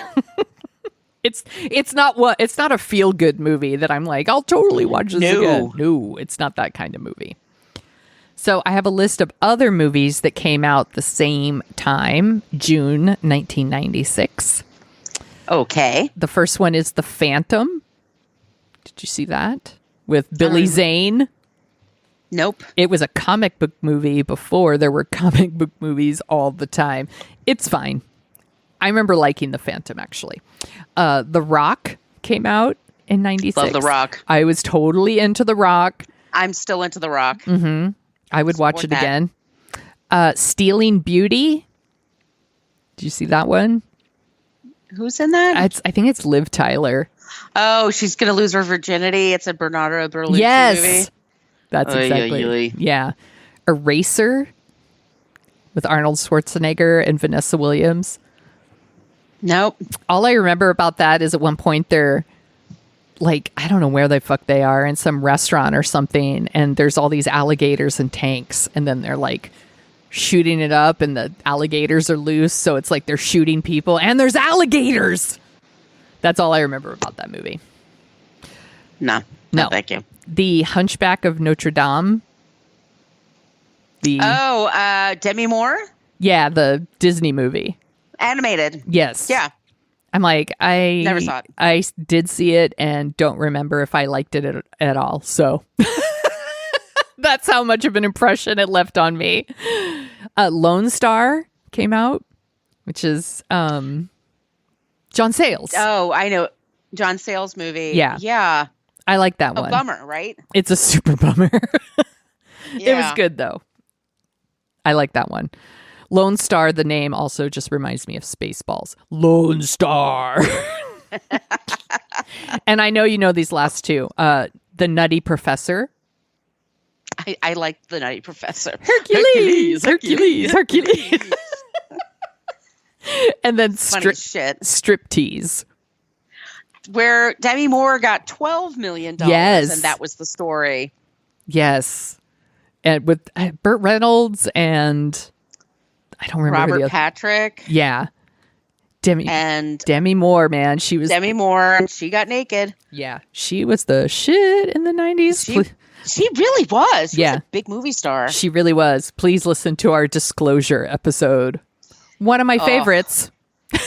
It's not a feel good movie that I'm like, I'll totally watch this again. No, it's not that kind of movie. So I have a list of other movies that came out the same time, June 1996. Okay. The first one is The Phantom. Did you see that? With Billy Zane. Nope. It was a comic book movie before there were comic book movies all the time. It's fine. I remember liking The Phantom, actually. The Rock came out in 96. Love The Rock. I was totally into The Rock. I'm still into The Rock. Mm-hmm. I would watch it again. Stealing Beauty. Did you see that one? Who's in that? I think it's Liv Tyler. Oh, she's going to lose her virginity. It's a Bernardo Bertolucci movie. That's exactly. Yeah. Eraser with Arnold Schwarzenegger and Vanessa Williams. Nope. All I remember about that is at one point they're like, I don't know where the fuck they are, in some restaurant or something, and there's all these alligators and tanks, and then they're like shooting it up and the alligators are loose, so it's like they're shooting people and there's alligators. That's all I remember about that movie. No, thank you. The Hunchback of Notre Dame. Demi Moore? Yeah, the Disney movie. Animated. Yes. Yeah. I'm like, I never saw it. I did see it and don't remember if I liked it at all. So that's how much of an impression it left on me. Lone Star came out, which is John Sayles. Oh, I know. John Sayles movie. Yeah. Yeah. I like that one. A bummer, right? It's a super bummer. Yeah. It was good, though. I like that one. Lone Star, the name also just reminds me of Spaceballs. Lone Star. And I know you know these last two. The Nutty Professor. I like The Nutty Professor. Hercules. And then Striptease. Where Demi Moore got $12 million. Yes. And that was the story. Yes. And with Burt Reynolds and I don't remember Robert Patrick. Yeah. Demi Moore, man. She was Demi Moore, and she got naked. Yeah. She was the shit in the 90s. She really was. She was a big movie star. She really was. Please listen to our disclosure episode. One of my favorites.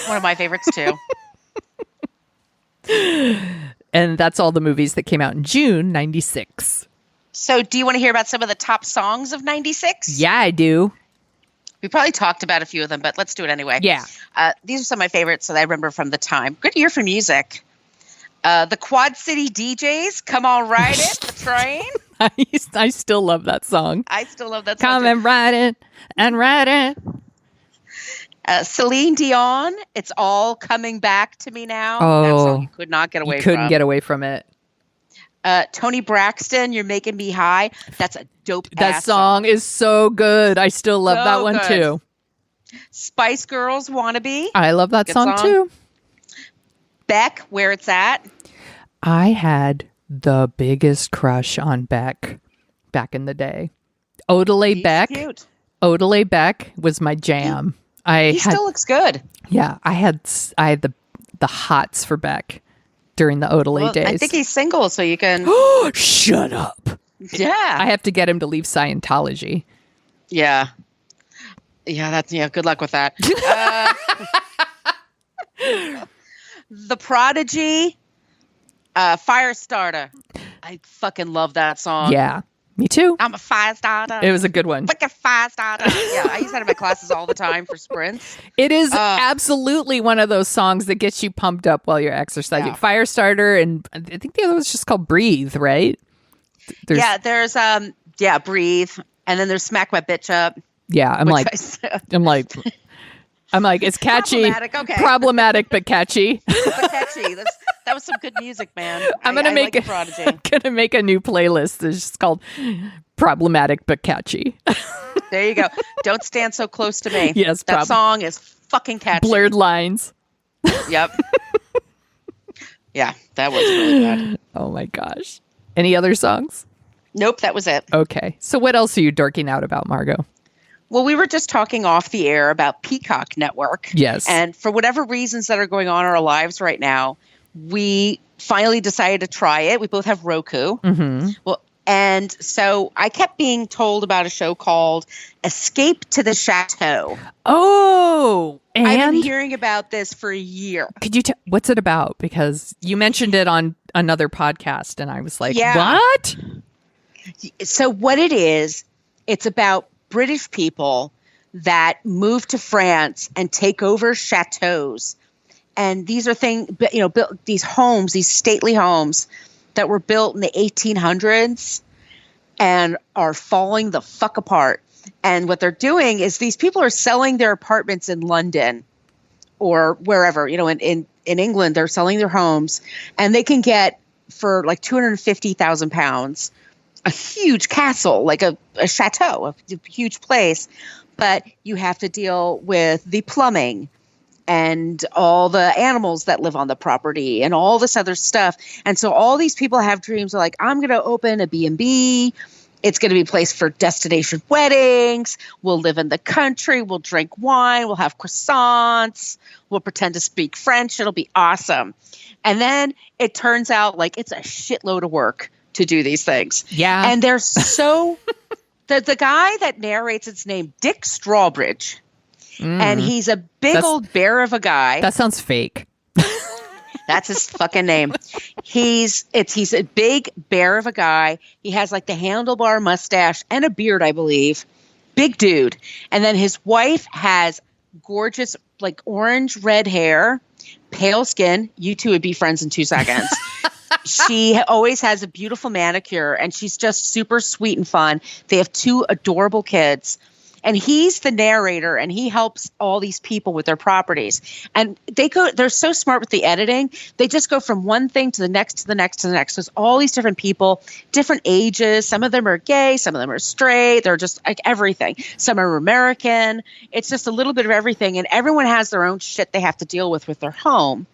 One of my favorites, too. And that's all the movies that came out in June 96. So do you want to hear about some of the top songs of 96? Yeah, I do. We probably talked about a few of them, but let's do it anyway. Yeah. These are some of my favorites that I remember from the time. Good year for music. The Quad City DJs, Come On Ride It, the train. I still love that song. I still love that song. Come and ride it and ride it. Celine Dion, It's All Coming Back to Me Now. Oh, that song you could not get away from. Couldn't get away from it. Tony Braxton, You're Making Me High. That's a dope That song is so good. I still love that one too. Spice Girls, Wannabe. I love that song too. Beck, Where It's At. I had the biggest crush on Beck back in the day. Odelay Beck. Cute. Odelay Beck was my jam. He still looks good. Yeah, I had the hots for Beck during the Odelay days. I think he's single, so you can. Shut up. Yeah, I have to get him to leave Scientology. Yeah. Good luck with that. The Prodigy, Firestarter. I fucking love that song. Yeah, me too. I'm a Firestarter. It was a good one. Fucking Firestarter. Yeah, I use that in my classes all the time for sprints. It is absolutely one of those songs that gets you pumped up while you're exercising. Yeah. Firestarter, and I think the other one's just called Breathe, right? There's Breathe, and then there's Smack My Bitch Up. Yeah, I'm like, it's catchy, problematic, but catchy. That was some good music, man. I'm gonna make a new playlist. It's just called Problematic but Catchy. There you go. Don't Stand So Close to Me. Yes, that song is fucking catchy. Blurred Lines. Yep. Yeah, that was really bad. Oh my gosh. Any other songs? Nope, that was it. Okay. So what else are you dorking out about, Margo? Well, we were just talking off the air about Peacock Network. Yes. And for whatever reasons that are going on in our lives right now, we finally decided to try it. We both have Roku. Mm-hmm. Well, and so I kept being told about a show called Escape to the Chateau. Oh, and I've been hearing about this for a year. Could you what's it about? Because you mentioned it on another podcast, and I was like, Yeah. what? So what it is, it's about British people that move to France and take over chateaus. And these are built these homes, these stately homes that were built in the 1800s and are falling the fuck apart. And what they're doing is these people are selling their apartments in London or wherever, in England, they're selling their homes, and they can get for like £250,000 a huge castle, like a chateau, a huge place. But you have to deal with the plumbing and all the animals that live on the property and all this other stuff. And so all these people have dreams of like, I'm going to open a B&B. It's going to be a place for destination weddings. We'll live in the country. We'll drink wine. We'll have croissants. We'll pretend to speak French. It'll be awesome. And then it turns out like it's a shitload of work to do these things. Yeah. And they're so the guy that narrates, it's named Dick Strawbridge. And he's a big old bear of a guy. That sounds fake. That's his fucking name. He's a big bear of a guy. He has like the handlebar mustache and a beard, I believe. Big dude. And then his wife has gorgeous, like orange red hair, pale skin. You two would be friends in 2 seconds. She always has a beautiful manicure, and she's just super sweet and fun. They have 2 adorable kids. And he's the narrator, and he helps all these people with their properties. And they're so smart with the editing. They just go from one thing to the next, to the next, to the next. So it's all these different people, different ages. Some of them are gay. Some of them are straight. They're just like everything. Some are American. It's just a little bit of everything. And everyone has their own shit they have to deal with their home.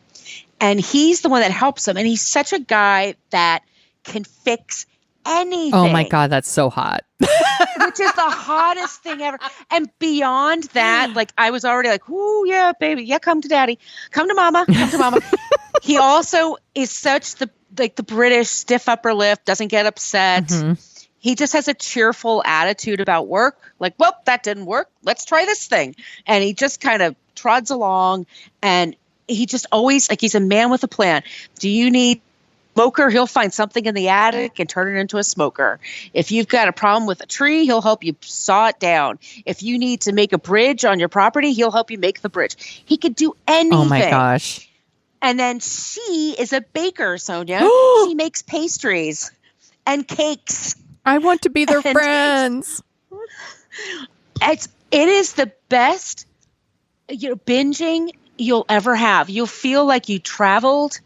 And he's the one that helps them. And he's such a guy that can fix anything. Oh my God, that's so hot. Which is the hottest thing ever. And beyond that, like I was already like, ooh, yeah, baby. Yeah, come to daddy. Come to mama. Come to mama. He also is such the British stiff upper lip, doesn't get upset. Mm-hmm. He just has a cheerful attitude about work. Like, well, that didn't work. Let's try this thing. And he just kind of trods along, and he just always like he's a man with a plan. Do you need smoker? He'll find something in the attic and turn it into a smoker. If you've got a problem with a tree, he'll help you saw it down. If you need to make a bridge on your property, he'll help you make the bridge. He could do anything. Oh my gosh. And then she is a baker, Sonia. She makes pastries and cakes. I want to be their friends. It is the best, binging you'll ever have. You'll feel like you traveled.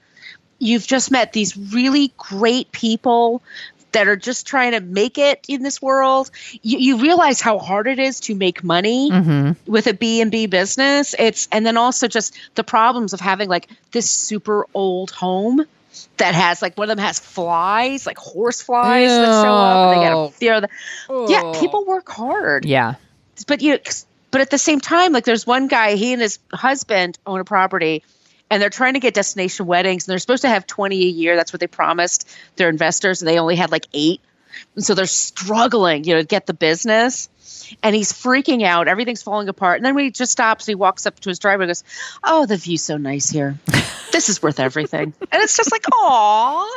You've just met these really great people that are just trying to make it in this world. You realize how hard it is to make money with a B&B business. And then also just the problems of having like this super old home that has like one of them has flies, like horse flies that show up. And they got to fear them. Yeah, people work hard. Yeah, but at the same time, like there's one guy, he and his husband own a property. And they're trying to get destination weddings, and they're supposed to have 20 a year. That's what they promised their investors, and they only had like 8. And so they're struggling, to get the business. And he's freaking out. Everything's falling apart. And then when he just stops, he walks up to his driveway and goes, "Oh, the view's so nice here. This is worth everything." And it's just like, aw.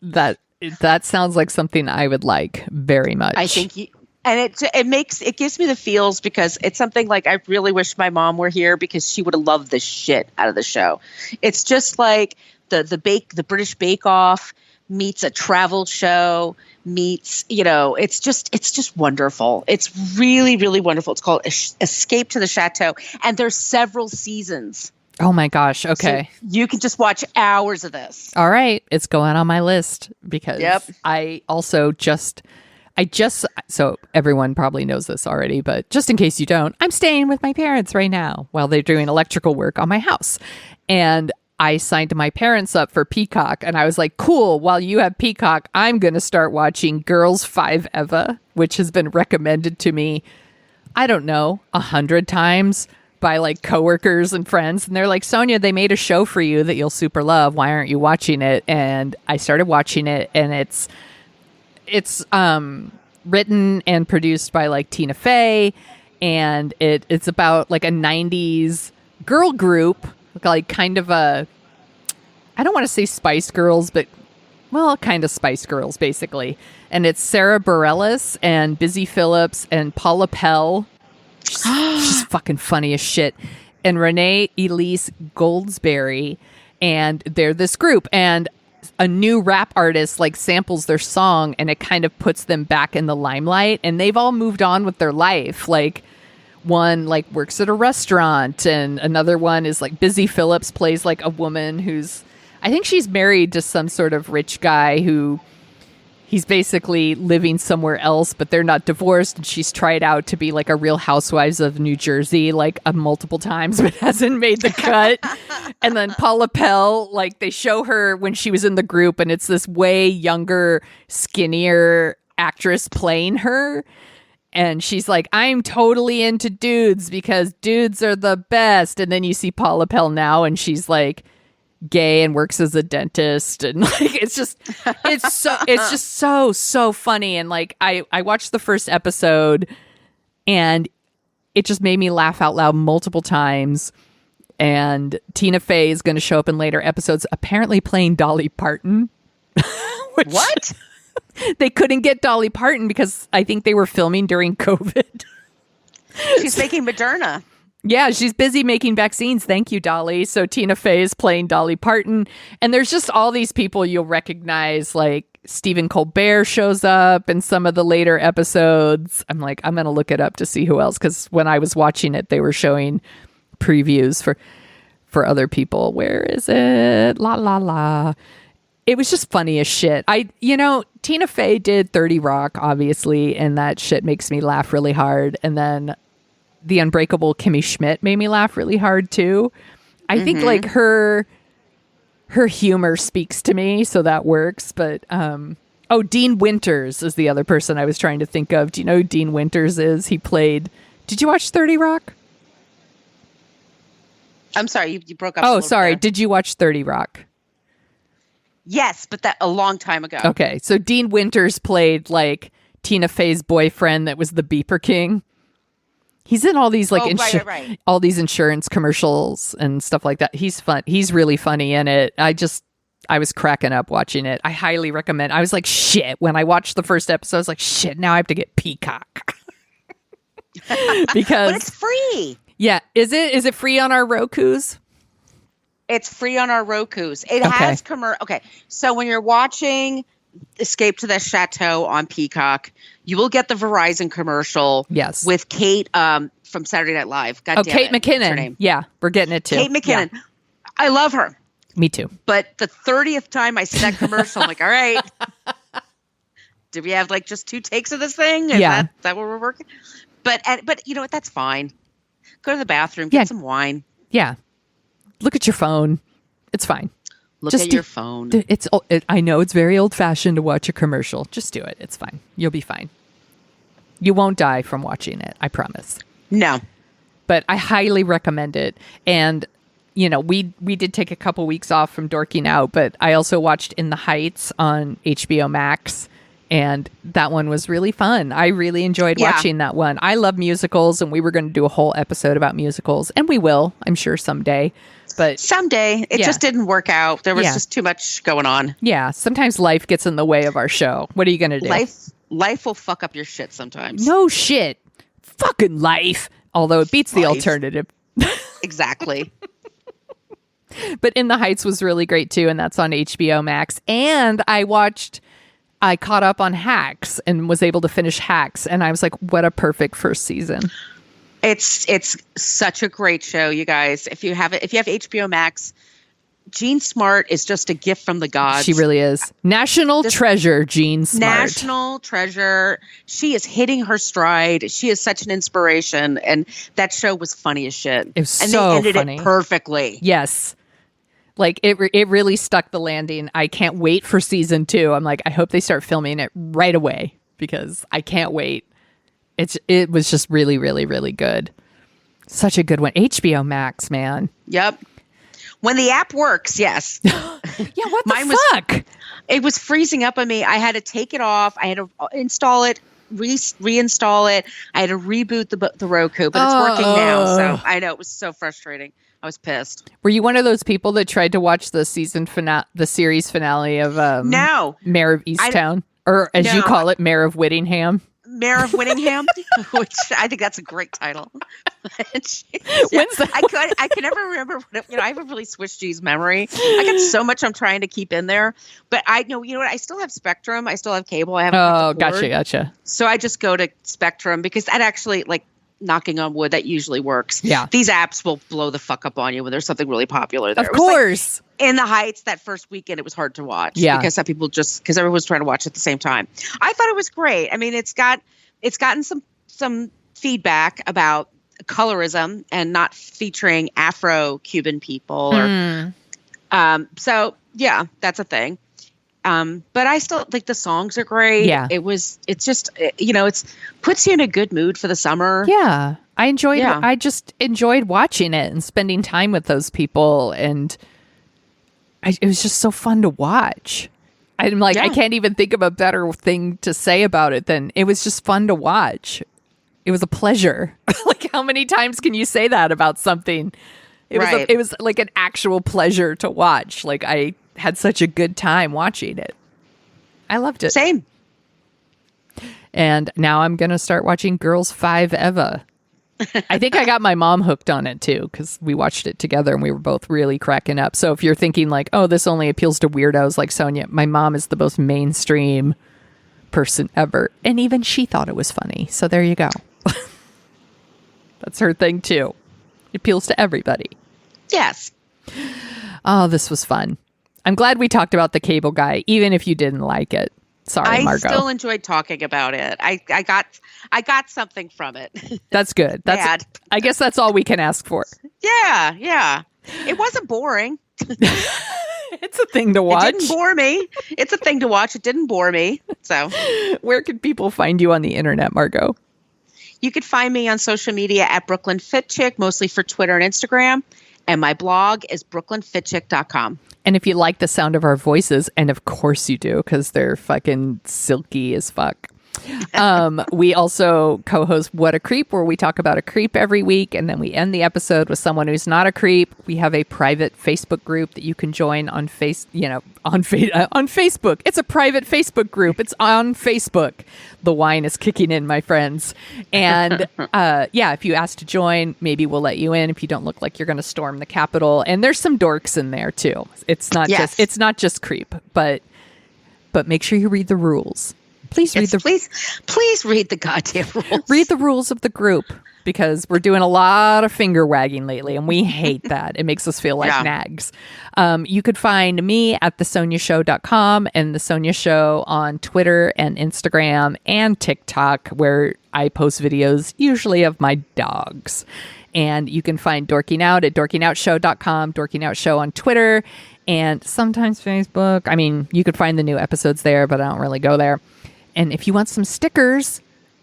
That sounds like something I would like very much. I think and it gives me the feels because it's something like I really wish my mom were here because she would have loved the shit out of the show. It's just like the British Bake Off meets a travel show meets, it's just wonderful. It's really, really wonderful. It's called Escape to the Chateau, and there's several seasons. Oh my gosh. Okay. So you can just watch hours of this. All right. It's going on my list because I also so everyone probably knows this already, but just in case you don't, I'm staying with my parents right now while they're doing electrical work on my house. And I signed my parents up for Peacock, and I was like, cool, while you have Peacock, I'm going to start watching Girls 5 Eva, which has been recommended to me I don't know, 100 times by like coworkers and friends. And they're like, Sonia, they made a show for you that you'll super love. Why aren't you watching it? And I started watching it, and it's written and produced by like Tina Fey. And it's about like a 90s girl group, like kind of a, I don't want to say Spice Girls, but well, kind of Spice Girls, basically. And it's Sarah Bareilles and Busy Phillips and Paula Pell. She's fucking funny as shit. And Renee Elise Goldsberry. And they're this group. And a new rap artist like samples their song, and it kind of puts them back in the limelight. And they've all moved on with their life. Like, one like works at a restaurant, and another one is like Busy Phillips plays like a woman who's, I think she's married to some sort of rich guy who he's basically living somewhere else, but they're not divorced. And she's tried out to be like a Real Housewives of New Jersey, like multiple times, but hasn't made the cut. And then Paula Pell, like they show her when she was in the group, and it's this way younger, skinnier actress playing her. And she's like, I'm totally into dudes because dudes are the best. And then you see Paula Pell now, and she's like gay and works as a dentist. And like, it's just so funny. And like, I watched the first episode, and it just made me laugh out loud multiple times. And Tina Fey is going to show up in later episodes, apparently playing Dolly Parton. What? They couldn't get Dolly Parton because I think they were filming during COVID. She's making Moderna. Yeah, she's busy making vaccines. Thank you, Dolly. So Tina Fey is playing Dolly Parton. And there's just all these people you'll recognize, like Stephen Colbert shows up in some of the later episodes. I'm like, I'm going to look it up to see who else. Because when I was watching it, they were showing previews for other people. Where is it? La, la, la. It was just funny as shit. Tina Fey did 30 Rock, obviously, and that shit makes me laugh really hard. And then the Unbreakable Kimmy Schmidt made me laugh really hard too. I think like her humor speaks to me, so that works. But Dean Winters is the other person I was trying to think of. Do you know who Dean Winters is? He played. Did you watch 30 Rock? I'm sorry, you broke up. Oh, sorry. Did you watch 30 Rock? Yes, but that a long time ago. Okay, so Dean Winters played like Tina Fey's boyfriend that was the Beeper King. He's in all these like right. all these insurance commercials and stuff like that. He's fun. He's really funny in it. I was cracking up watching it. I highly recommend. I was like, shit. When I watched the first episode, I was like, shit, now I have to get Peacock. Because but it's free. Yeah. Is it free on our Rokus? It's free on our Rokus. It has Okay. So when you're watching Escape to the Chateau on Peacock, you will get the Verizon commercial. Yes. With Kate from Saturday Night Live. God damn Kate it. McKinnon. What's her name? Yeah, we're getting it too. Kate McKinnon. Yeah. I love her. Me too. But the 30th time I see that commercial, I'm like, all right. Did we have like just 2 takes of this thing? Is that what we're working? But you know what? That's fine. Go to the bathroom, get some wine. Yeah. Look at your phone. It's fine. Look at your phone. I know it's very old-fashioned to watch a commercial. Just do it. It's fine. You'll be fine. You won't die from watching it. I promise. No. But I highly recommend it. And, we did take a couple weeks off from Dorking out, but I also watched In the Heights on HBO Max. And that one was really fun. I really enjoyed watching that one. I love musicals, and we were going to do a whole episode about musicals. And we will, I'm sure, someday. But someday. It just didn't work out. There was just too much going on. Yeah. Sometimes life gets in the way of our show. What are you going to do? Life will fuck up your shit sometimes. No shit. Fucking life. Although it beats the alternative. Exactly. But In the Heights was really great too. And that's on HBO Max. And I caught up on Hacks and was able to finish Hacks. And I was like, what a perfect first season. It's such a great show, you guys. If you have HBO Max, Jean Smart is just a gift from the gods. She really is. National treasure, Jean Smart. National treasure. She is hitting her stride. She is such an inspiration. And that show was funny as shit. It was and so they ended funny. It perfectly. Yes. Like it really stuck the landing. I can't wait for season 2. I'm like, I hope they start filming it right away because I can't wait. It was just really, really, really good. Such a good one. HBO Max, man. Yep. When the app works, yes. Yeah, what the fuck? It was freezing up on me. I had to take it off. I had to install it, reinstall it. I had to reboot the Roku, but it's working now. So I know it was so frustrating. I was pissed. Were you one of those people that tried to watch the series finale of No. Mayor of Easttown? Or as you call it, Mayor of Whittingham? Mayor of Whittingham, which I think that's a great title. When's that? I can never remember what I have a really Swiss cheese memory. I got so much I'm trying to keep in there, but I know, you know what? I still have Spectrum. I still have cable. I haven't. Gotcha. So I just go to Spectrum because that actually, like, knocking on wood, that usually works. Yeah. These apps will blow the fuck up on you when there's something really popular there. Of course. Like, in the Heights, that first weekend, it was hard to watch. Yeah. Because everyone was trying to watch at the same time. I thought it was great. I mean, it's gotten some feedback about colorism and not featuring Afro-Cuban people. So yeah, that's a thing. But I still think the songs are great. Yeah. It's just, it's puts you in a good mood for the summer. Yeah. I just enjoyed watching it and spending time with those people. And it was just so fun to watch. I'm like, I can't even think of a better thing to say about it than it was just fun to watch. It was a pleasure. Like, how many times can you say that about something? It was like an actual pleasure to watch. Like, I had such a good time watching it. I loved it. Same. And now I'm going to start watching Girls 5 Eva. I think I got my mom hooked on it too, because we watched it together and we were both really cracking up. So if you're thinking like, oh, this only appeals to weirdos like Sonia, my mom is the most mainstream person ever. And even she thought it was funny. So there you go. That's her thing too. It appeals to everybody. Yes. Oh, this was fun. I'm glad we talked about the Cable Guy, even if you didn't like it. Sorry, Margo. I still enjoyed talking about it. I got something from it. That's good. I guess that's all we can ask for. Yeah. It wasn't boring. It's a thing to watch. It didn't bore me. It's a thing to watch. It didn't bore me. So, where can people find you on the internet, Margo? You could find me on social media at Brooklyn Fit Chick, mostly for Twitter and Instagram. And my blog is brooklynfitchick.com. And if you like the sound of our voices, and of course you do, because they're fucking silky as fuck. We also co-host What a Creep, where we talk about a creep every week, and then we end the episode with someone who's not a creep. We have a private Facebook group that you can join on Facebook. It's a private Facebook group. It's on Facebook. The wine is kicking in, my friends. And if you ask to join, maybe we'll let you in if you don't look like you're going to storm the Capitol. And there's some dorks in there too. It's not just creep, but make sure you read the rules. Please read please read the goddamn rules. Read the rules of the group, because we're doing a lot of finger wagging lately, and we hate that. It makes us feel like nags. You could find me at thesoniashow.com and The Sonia Show on Twitter and Instagram and TikTok, where I post videos usually of my dogs. And you can find Dorking Out at dorkingoutshow.com, Dorking Out Show on Twitter, and sometimes Facebook. I mean, you could find the new episodes there, but I don't really go there. And if you want some stickers,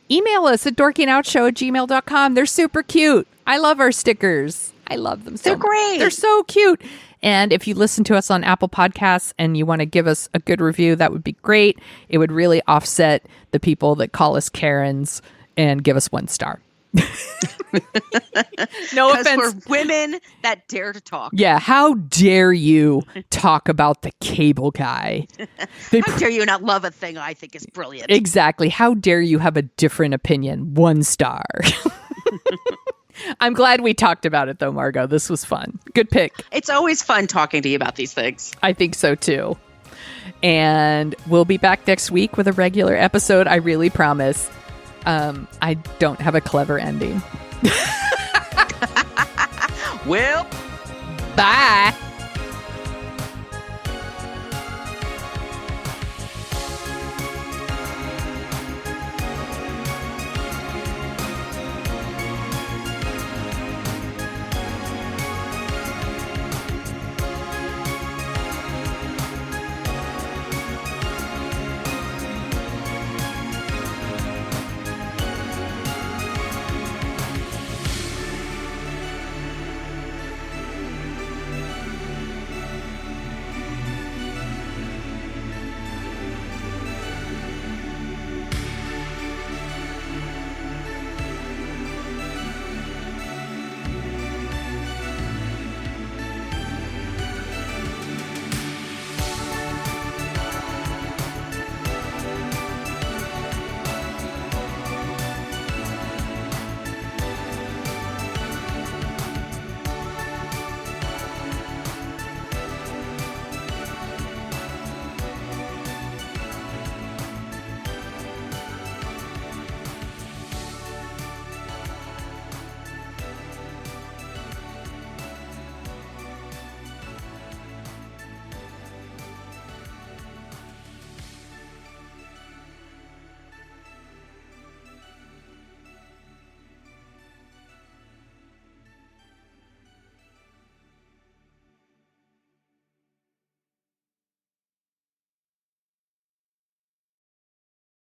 email us at dorkingoutshow@gmail.com. They're super cute. I love our stickers. I love them so much. They're great. They're so cute. And if you listen to us on Apple Podcasts and you want to give us a good review, that would be great. It would really offset the people that call us Karens and give us 1 star. No offense. We're women that dare to talk. Yeah, how dare you talk about the Cable Guy? How dare you not love a thing I think is brilliant? Exactly. How dare you have a different opinion? 1 star. I'm glad we talked about it, though, Margo. This was fun. Good pick. It's always fun talking to you about these things. I think so, too. And we'll be back next week with a regular episode. I really promise. I don't have a clever ending. Well, bye.